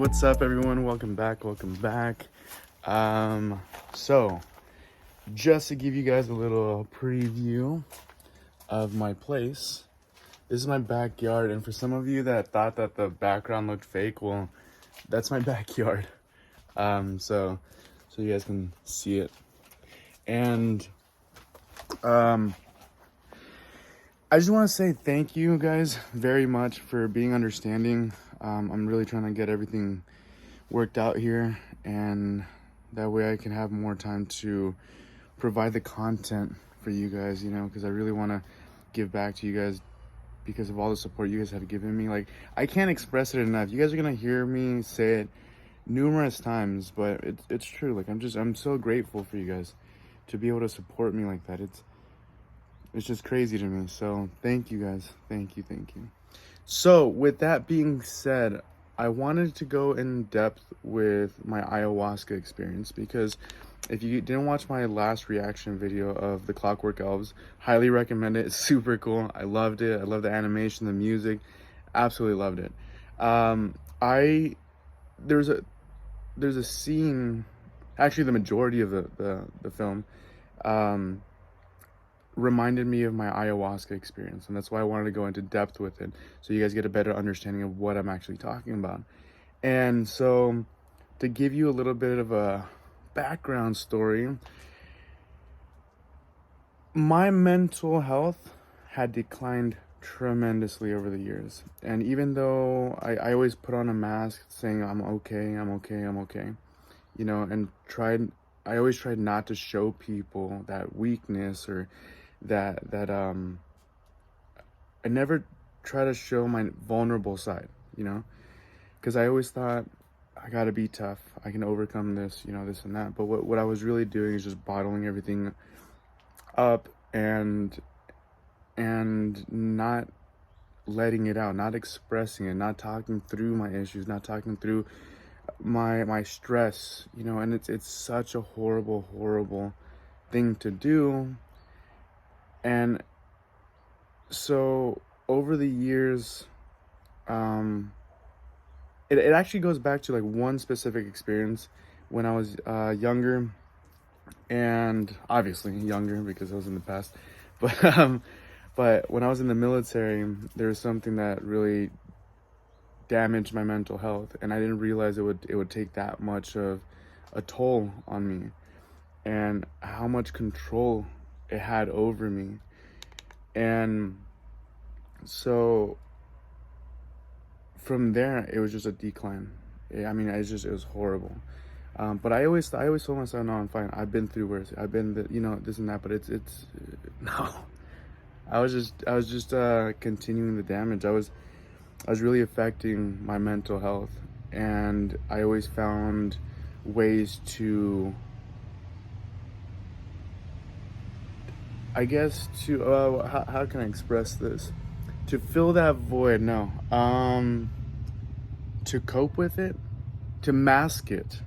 what's up everyone? Welcome back. So just to give you guys a little preview of my place, this is my backyard, and for some of you that thought that the background looked fake, well, that's my backyard. So you guys can see it. And I just want to say thank you guys very much for being understanding. I'm really trying to get everything worked out here, and that way I can have more time to provide the content for you guys, you know, because I really want to give back to you guys because of all the support you guys have given me. Like, I can't express it enough. You guys are going to hear me say it numerous times, but it's true. Like, I'm so grateful for you guys to be able to support me like that. It's just crazy to me. So thank you guys. Thank you. So with that being said, I wanted to go in depth with my ayahuasca experience, because if you didn't watch my last reaction video of the Clockwork Elves, highly recommend it. It's super cool. I loved it. I love the animation, the music, absolutely loved it. There's a scene, actually the majority of the film reminded me of my ayahuasca experience, and that's why I wanted to go into depth with it, so you guys get a better understanding of what I'm actually talking about. And so, to give you a little bit of a background story, my mental health had declined tremendously over the years, and even though I always put on a mask saying I'm okay, you know, and I always tried not to show people that weakness, or that I never try to show my vulnerable side, you know, because I always thought I gotta be tough, I can overcome this, you know, this and that. But what I was really doing is just bottling everything up and not letting it out, not expressing it, not talking through my issues, not talking through my stress, you know. And it's such a horrible thing to do. And so over the years, it actually goes back to like one specific experience when I was younger, and obviously younger because I was in the past, but when I was in the military, there was something that really damaged my mental health, and I didn't realize it would take that much of a toll on me, and how much control it had over me. And so from there, it was just a decline. I mean, it was horrible. But I always told myself, no, I'm fine. I've been through worse. I've been, you know, this and that. But it's no. I was just continuing the damage. I was really affecting my mental health, and I always found ways to, I guess, to how can I express this? To fill that void, no. To cope with it, to mask it.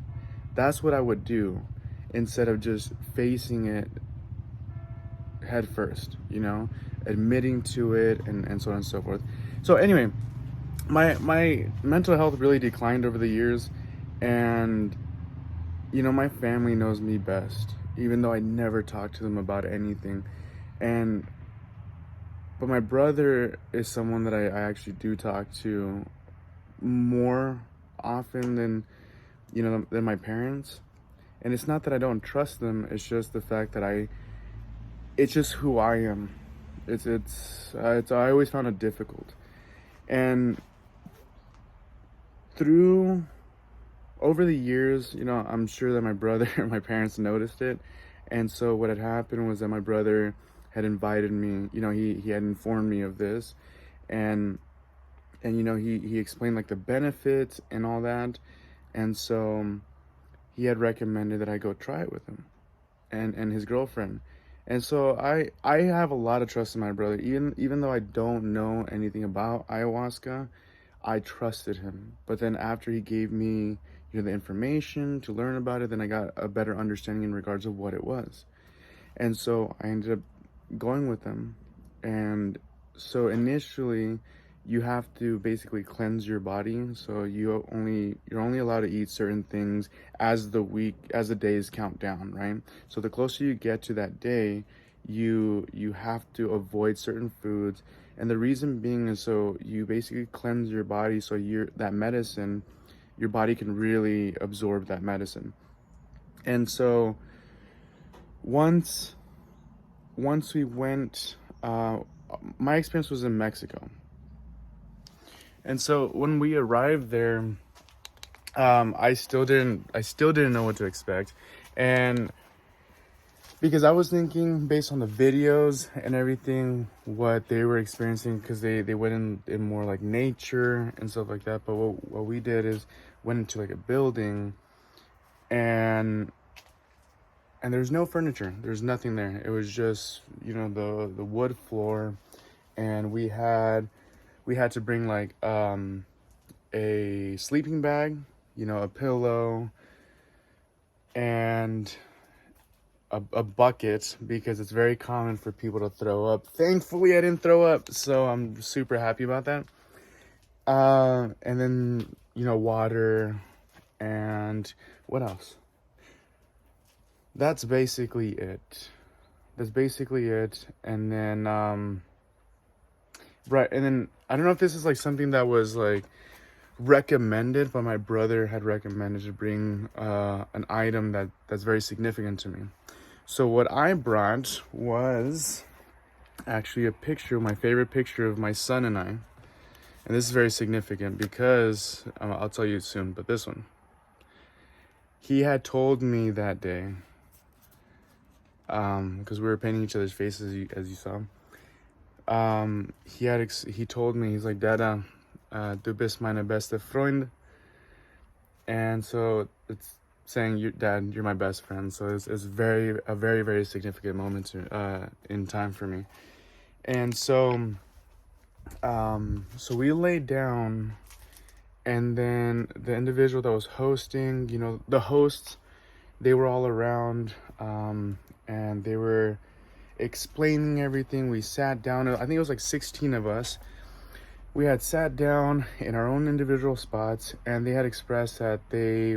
That's what I would do, instead of just facing it head first, you know, admitting to it, and so on and so forth. So anyway, my mental health really declined over the years, and you know, my family knows me best, even though I never talk to them about anything. But my brother is someone that I actually do talk to more often than, you know, than my parents. And it's not that I don't trust them, it's just the fact that it's just who I am. I always found it difficult. And over the years, you know, I'm sure that my brother and my parents noticed it. And so what had happened was that my brother had invited me, you know, he had informed me of this, and you know, he explained like the benefits and all that. And so he had recommended that I go try it with him and his girlfriend. And so I have a lot of trust in my brother, even though I don't know anything about ayahuasca. I trusted him. But then after he gave me, you know, the information to learn about it, then I got a better understanding in regards of what it was. And so I ended up going with him. And so initially, you have to basically cleanse your body. So you're only allowed to eat certain things as the days count down, right? So the closer you get to that day, you have to avoid certain foods. And the reason being is so you basically cleanse your body, so that medicine, your body can really absorb that medicine. And so once we went, my experience was in Mexico. And so when we arrived there, I still didn't know what to expect. And because I was thinking, based on the videos and everything, what they were experiencing, because they went in more like nature and stuff like that. But what we did is went into like a building, and there's no furniture. There's nothing there. It was just, the wood floor, and we had to bring like a sleeping bag, a pillow, and a bucket, because it's very common for people to throw up. Thankfully, I didn't throw up, so I'm super happy about that. And then, water, and what else? That's basically it. And then, right, and then I don't know if this is like something that was like recommended, but my brother had recommended to bring an item that's very significant to me. So what I brought was actually a picture, my favorite picture of my son and I. And this is very significant because, I'll tell you soon, but this one. He had told me that day, because we were painting each other's faces, as you saw. He told me, he's like, Dada, du bist meine beste Freund. And so it's saying, Dad, you're my best friend. So it's a very, very significant moment in time for me. And so we laid down, and then the individual that was hosting, the hosts, they were all around, and they were explaining everything. We sat down. I think it was like 16 of us. We had sat down in our own individual spots, and they had expressed that they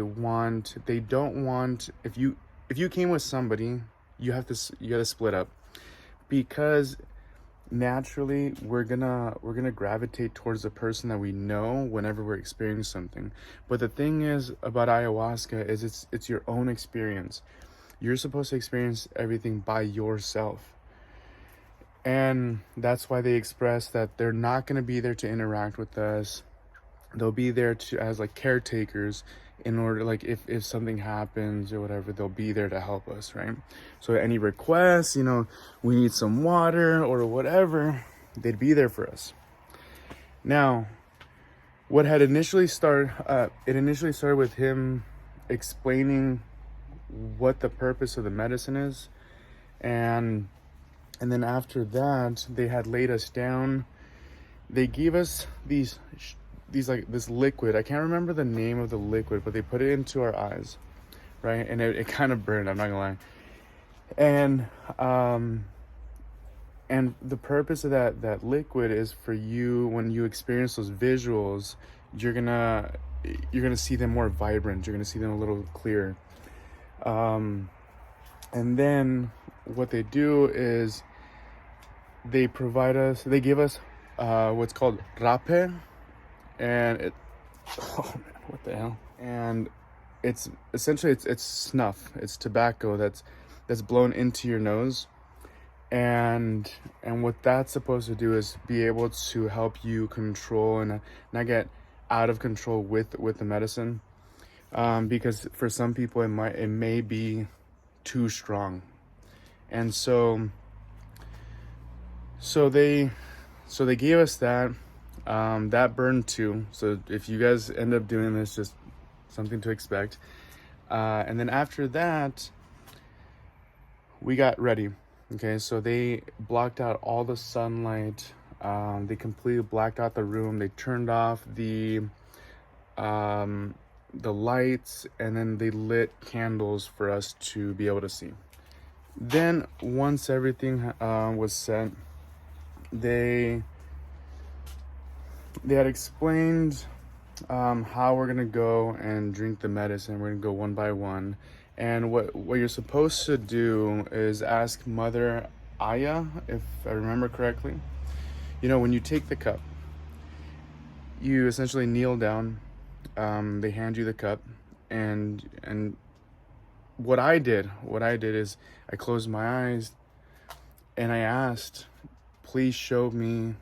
don't want, if you came with somebody, you gotta split up, because naturally we're gonna gravitate towards the person that we know whenever we're experiencing something. But the thing is about ayahuasca is it's your own experience. You're supposed to experience everything by yourself. And that's why they express that they're not going to be there to interact with us. They'll be there as like caretakers, in order, like if something happens or whatever, they'll be there to help us, right? So any requests, we need some water or whatever, they'd be there for us. Now, what had initially started, with him explaining what the purpose of the medicine is, and then after that, they had laid us down. They gave us these like this liquid. I can't remember the name of the liquid, but they put it into our eyes, right? And it kind of burned, I'm not gonna lie. And the purpose of that liquid is for you, when you experience those visuals, you're gonna see them more vibrant. You're gonna see them a little clearer. And then what they do is they give us what's called rape, and oh man, what the hell? And it's essentially it's snuff, it's tobacco that's blown into your nose, and what that's supposed to do is be able to help you control and not get out of control with the medicine, because for some people it may be too strong. And so they gave us that. That burned too. So if you guys end up doing this, just something to expect. And then after that, we got ready. Okay, so they blocked out all the sunlight. They completely blacked out the room. They turned off the lights, and then they lit candles for us to be able to see. Then once everything was set, they they had explained how we're gonna go and drink the medicine. We're gonna go one by one, and what you're supposed to do is ask Mother Aya, if I remember correctly. You know, when you take the cup, you essentially kneel down. They hand you the cup, and what I did is I closed my eyes and I asked, please show me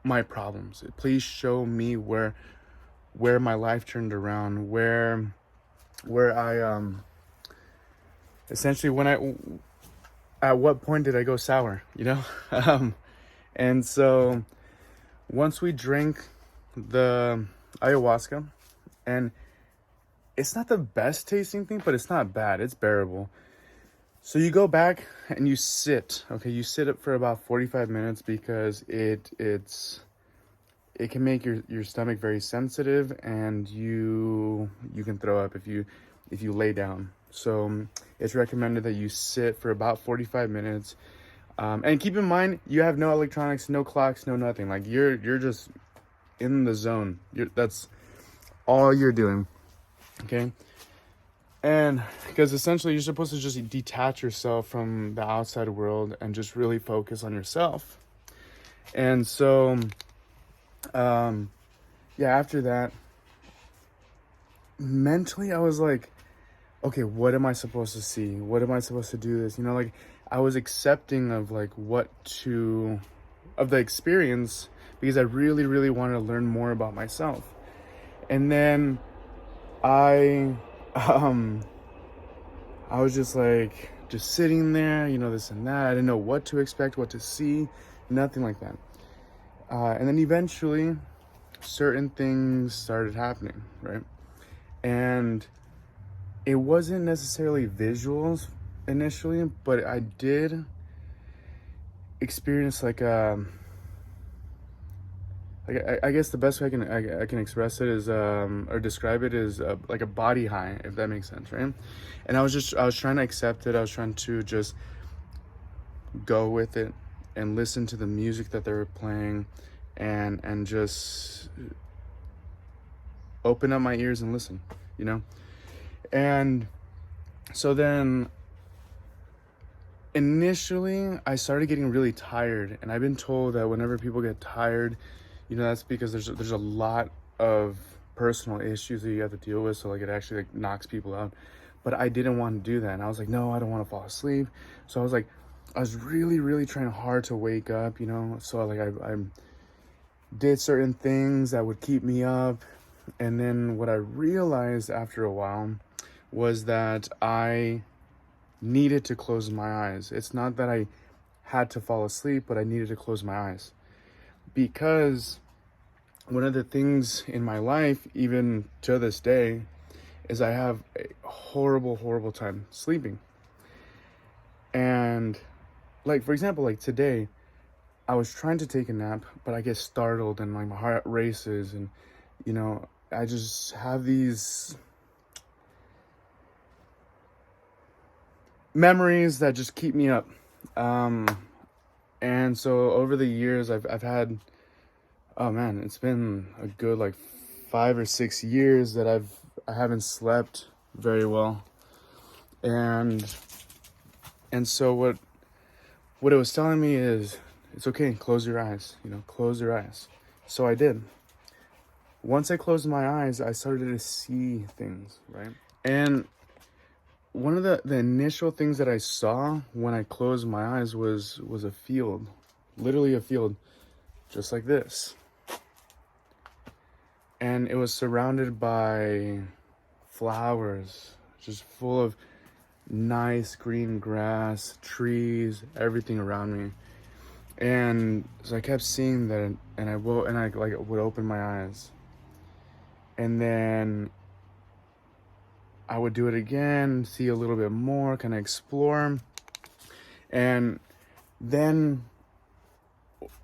my problems. Please show me where my life turned around, where I essentially when I at what point did I go sour, you know? And so once we drink the ayahuasca, and it's not the best tasting thing, but it's not bad. It's bearable. So you go back and you sit. Okay, you sit up for about 45 minutes because it can make your stomach very sensitive, and you can throw up if you lay down. So it's recommended that you sit for about 45 minutes. And keep in mind, you have no electronics, no clocks, no nothing. Like you're just in the zone. That's all you're doing. Okay. And because essentially you're supposed to just detach yourself from the outside world and just really focus on yourself. And so, yeah, after that, mentally, I was like, okay, what am I supposed to see? What am I supposed to do this? You know, like I was accepting of like of the experience, because I really, really wanted to learn more about myself. And then I was just like, just sitting there, you know, this and that. I didn't know what to expect, what to see, nothing like that. And then eventually, certain things started happening, right? And it wasn't necessarily visuals initially, but I did experience like I guess the best way I can express it is or describe it is like a body high, if that makes sense, right? And I was trying to accept it. I was trying to just go with it and listen to the music that they were playing, and just open up my ears and listen, you know? And so then initially I started getting really tired, and I've been told that whenever people get tired, you know, that's because there's a lot of personal issues that you have to deal with. So like it actually like knocks people out. But I didn't want to do that. And I was like, no, I don't want to fall asleep. So I was really, really trying hard to wake up, you know? So like I did certain things that would keep me up. And then what I realized after a while was that I needed to close my eyes. It's not that I had to fall asleep, but I needed to close my eyes. Because one of the things in my life, even to this day, is I have a horrible, horrible time sleeping. And like, for example, like today, I was trying to take a nap, but I get startled and like my heart races, and, you know, I just have these memories that just keep me up. And so over the years, I've had, oh man, it's been a good like 5 or 6 years that I haven't slept very well. And so what it was telling me is, it's okay, close your eyes, you know, close your eyes. So I did. Once I closed my eyes, I started to see things, right? And one of the initial things that I saw when I closed my eyes was a field, literally a field, just like this. And it was surrounded by flowers, just full of nice green grass, trees, everything around me. And so I kept seeing that, and I would open my eyes, and then I would do it again, see a little bit more, kind of explore. And then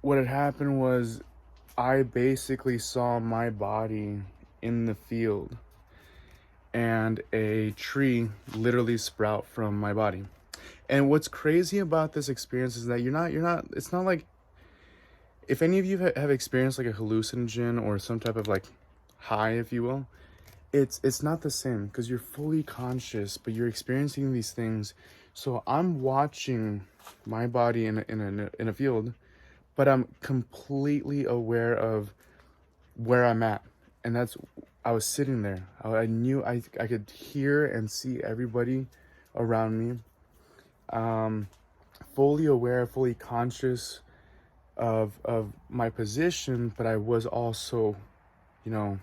what had happened was I basically saw my body in the field, and a tree literally sprout from my body. And what's crazy about this experience is that it's not like if any of you have experienced like a hallucinogen or some type of like high, if you will, it's not the same because you're fully conscious, but you're experiencing these things. So I'm watching my body in a field, but I'm completely aware of where I'm at. And that's, I was sitting there. I knew I could hear and see everybody around me. Fully aware, fully conscious of my position, but I was also,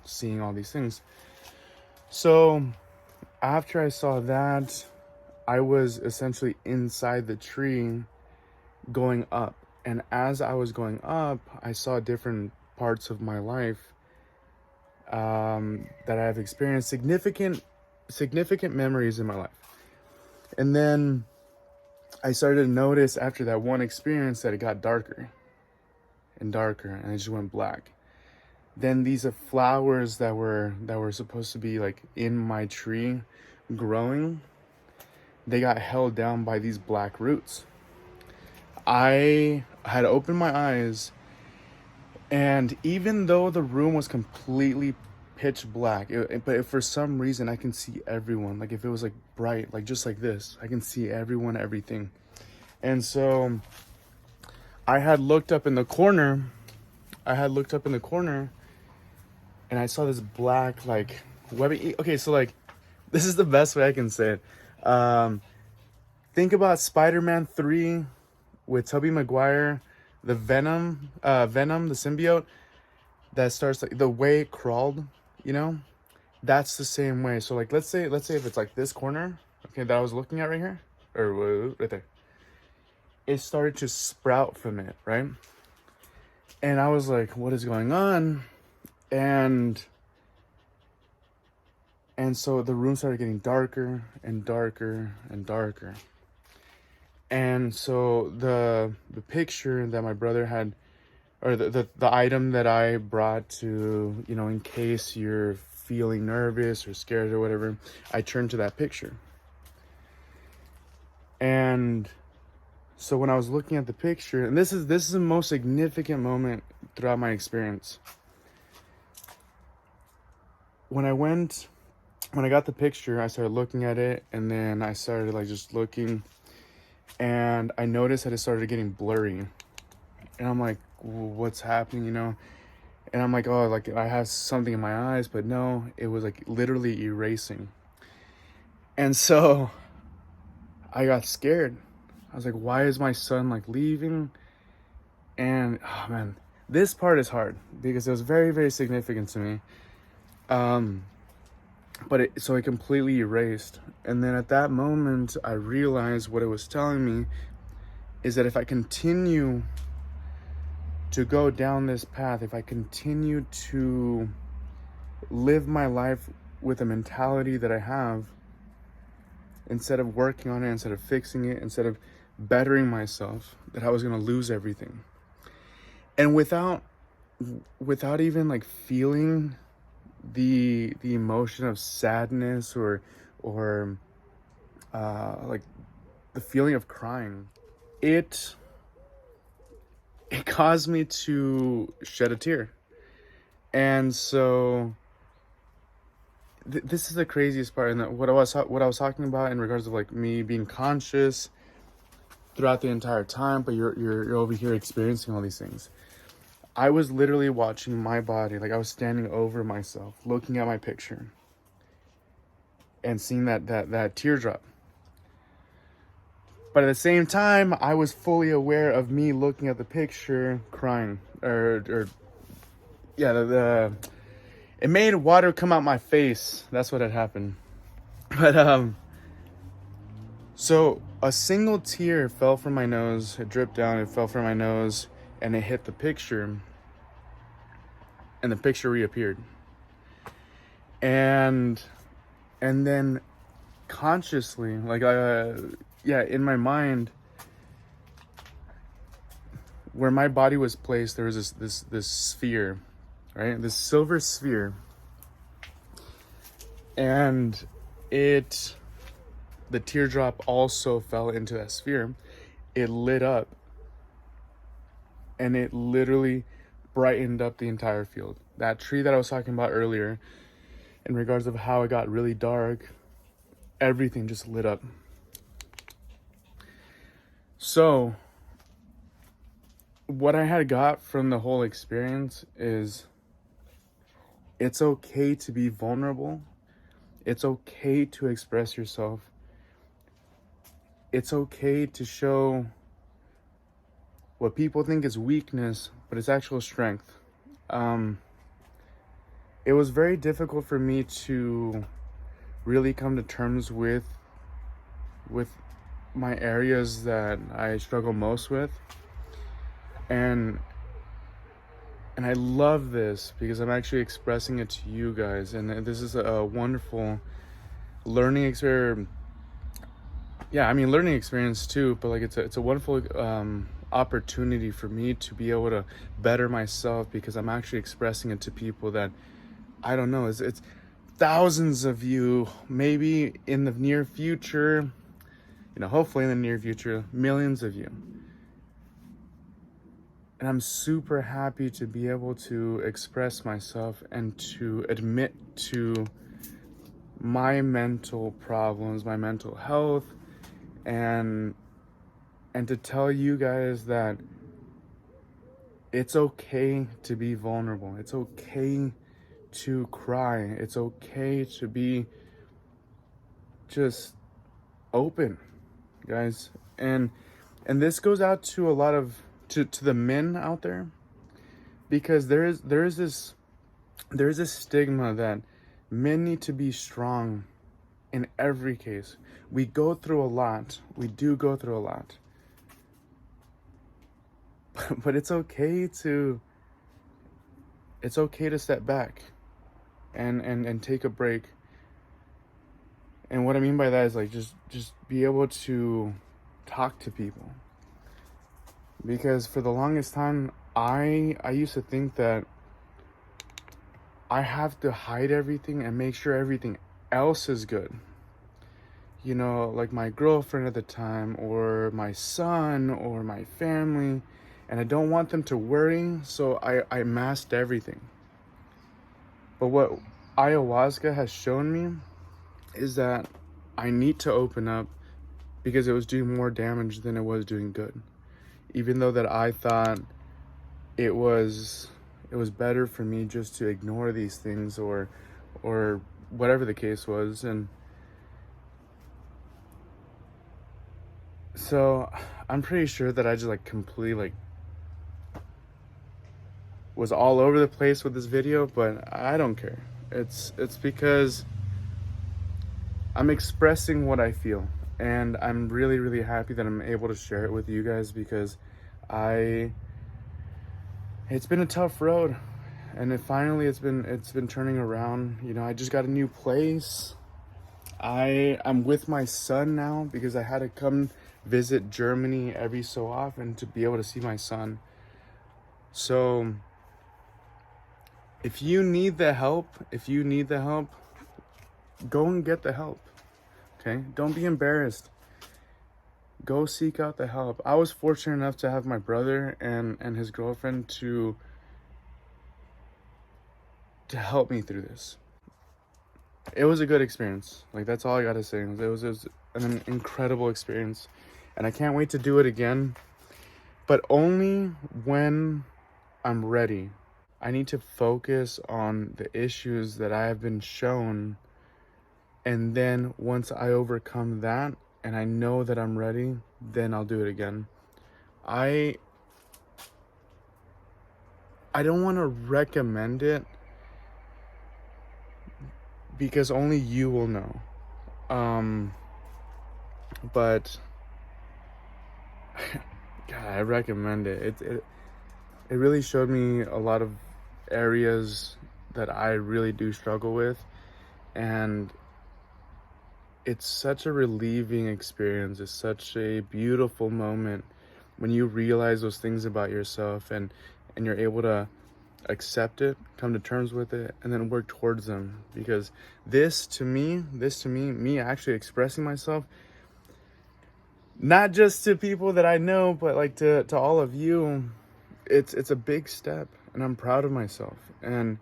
seeing all these things. So after I saw that, I was essentially inside the tree going up. And as I was going up, I saw different parts of my life that I've experienced, significant memories in my life. And then I started to notice after that one experience that it got darker and darker, and it just went black. Then these are flowers that were supposed to be like in my tree growing, they got held down by these black roots. I had opened my eyes, and even though the room was completely pitch black, but if for some reason I can see everyone, like if it was like bright, like just like this, I can see everyone, everything. And so I had looked up in the corner, and I saw this black like webbing. Okay, so like this is the best way I can say it. Think about Spider-Man 3 with Tobey Maguire, the Venom, the symbiote that starts like the way it crawled, that's the same way. So like let's say if it's like this corner, okay, that I was looking at right here, or right there, it started to sprout from it, right? And I was like, what is going on? And so the room started getting darker and darker and darker. And so the picture that my brother had, or the item that I brought to, in case you're feeling nervous or scared or whatever, I turned to that picture. And so when I was looking at the picture, and this is the most significant moment throughout my experience. When I got the picture, I started looking at it, and then I started like just looking, and I noticed that it started getting blurry. And I'm like, what's happening, And I'm like, oh, like I have something in my eyes, but no, it was like literally erasing. And so I got scared. I was like, why is my son like leaving? And oh man, this part is hard because it was very, very significant to me. But it completely erased. And then at that moment, I realized what it was telling me is that if I continue to go down this path, if I continue to live my life with a mentality that I have, instead of working on it, instead of fixing it, instead of bettering myself, that I was going to lose everything. And without even like feeling the emotion of sadness or like the feeling of crying, it caused me to shed a tear. And so this is the craziest part, and what I was talking about in regards of like me being conscious throughout the entire time, but you're over here experiencing all these things. I was literally watching my body, like I was standing over myself, looking at my picture, and seeing that teardrop. But at the same time, I was fully aware of me looking at the picture, crying, it made water come out my face. That's what had happened. But so a single tear fell from my nose. It dripped down. It fell from my nose, and it hit the picture, and the picture reappeared. And then consciously, like in my mind, where my body was placed, there was this sphere, right? This silver sphere. And the teardrop also fell into that sphere. It lit up. and it literally brightened up the entire field. That tree that I was talking about earlier, in regards of how it got really dark, everything just lit up. So what I had got from the whole experience is it's okay to be vulnerable. It's okay to express yourself. It's okay to show what people think is weakness, but it's actual strength. It was very difficult for me to really come to terms with my areas that I struggle most with. And I love this because I'm actually expressing it to you guys, and this is a wonderful learning experience. Yeah, I mean, learning experience too, but like it's a wonderful opportunity for me to be able to better myself, because I'm actually expressing it to people that I don't know. It's thousands of you, maybe in the near future, hopefully in the near future, millions of you. And I'm super happy to be able to express myself and to admit to my mental problems, my mental health, and to tell you guys that it's okay to be vulnerable. It's okay to cry. It's okay to be just open, guys. And this goes out to a lot of to the men out there, because there is this stigma that men need to be strong in every case. We go through a lot. We do go through a lot. But it's okay to step back and take a break. And what I mean by that is like just be able to talk to people. Because for the longest time, I used to think that I have to hide everything and make sure everything else is good. Like my girlfriend at the time, or my son, or my family. And I don't want them to worry, so I masked everything. But what ayahuasca has shown me is that I need to open up, because it was doing more damage than it was doing good. Even though that I thought it was better for me just to ignore these things, or whatever the case was. And so I'm pretty sure that I just completely was all over the place with this video, but I don't care. It's because I'm expressing what I feel, and I'm really, really happy that I'm able to share it with you guys, because it's been a tough road, and it's been turning around. I just got a new place. I'm with my son now, because I had to come visit Germany every so often to be able to see my son. So if you need the help, go and get the help. Okay? Don't be embarrassed. Go seek out the help. I was fortunate enough to have my brother and his girlfriend to help me through this. It was a good experience. That's all I gotta say. It was an incredible experience, and I can't wait to do it again, but only when I'm ready. I need to focus on the issues that I have been shown, and then once I overcome that and I know that I'm ready, then I'll do it again. I don't want to recommend it, because only you will know. But God, I recommend it. It really showed me a lot of areas that I really do struggle with, and it's such a relieving experience. It's such a beautiful moment when you realize those things about yourself, and you're able to accept it, come to terms with it, and then work towards them. Because this to me, me actually expressing myself, not just to people that I know, but to all of you, it's a big step, and I'm proud of myself, and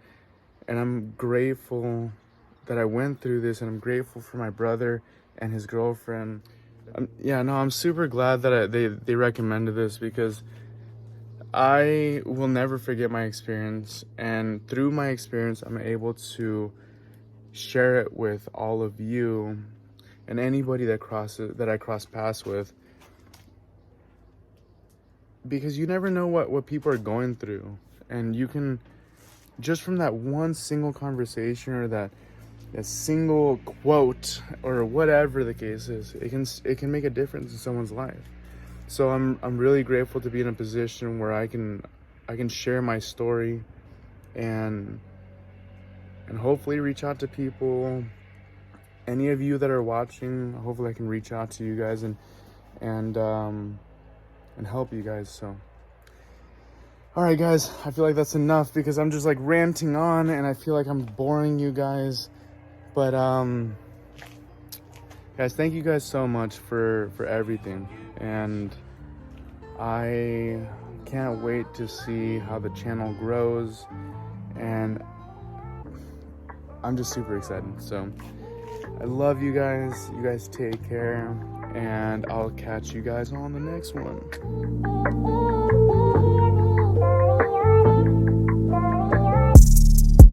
I'm grateful that I went through this, and I'm grateful for my brother and his girlfriend. I'm super glad that they recommended this, because I will never forget my experience, and through my experience, I'm able to share it with all of you and anybody that I cross paths with, because you never know what people are going through, and you can, just from that one single conversation or that single quote or whatever the case is, it can make a difference in someone's life. So I'm really grateful to be in a position where I can share my story and hopefully reach out to people. Any of you that are watching, hopefully I can reach out to you guys and help you guys. So, all right, guys, I feel like that's enough, because I'm just like ranting on, and I feel like I'm boring you guys. But guys, thank you guys so much for everything, and I can't wait to see how the channel grows, and I'm just super excited. So I love you guys. You guys take care, and I'll catch you guys on the next one.